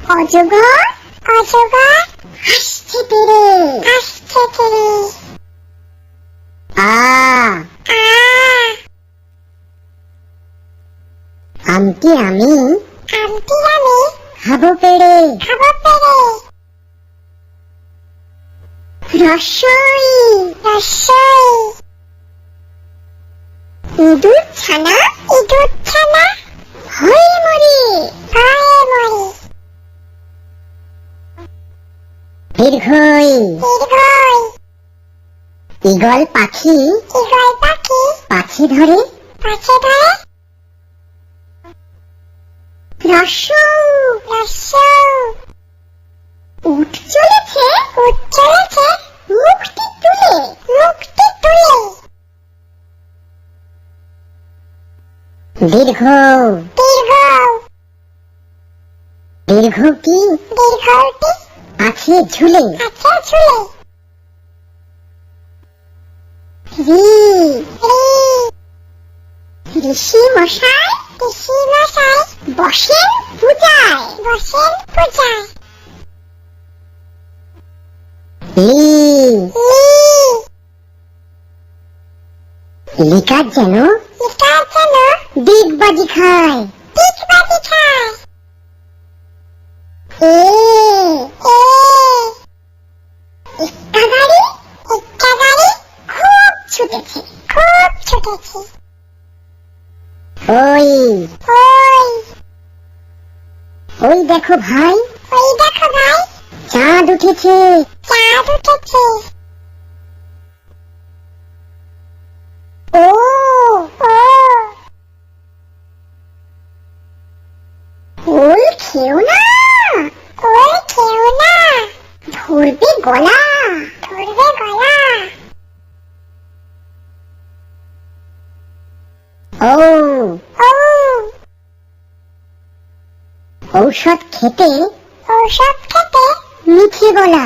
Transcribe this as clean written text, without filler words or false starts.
অজগর অজগর আসছে তেরে আসছে তেরে। আ আ আমটি আমি খাবো পেড়ে খাবো পেড়ে। রসই রসই ইঁদুর ছানা হয়ে মরে হয়ে মরে। দীর্ঘই দীর্ঘই ঈগল পাখি পাছে ধরে রসৌ রসৌ উঠ চলেছে মুখটি তুলে দীর্ঘ দীর্ঘ দীর্ঘটি আছে ঝুলে রি রি ঋষি মশাই বসেন পূজায় লিকার যেন দিগবাজি খায় এ এক্কা গাড়ি খুব ছুটেছে ওই ওই দেখো ভাই চাঁদ উঠেছে ও ওল খেও না ধরবে গলা ও ঔষধ খেতে মিঠে গলা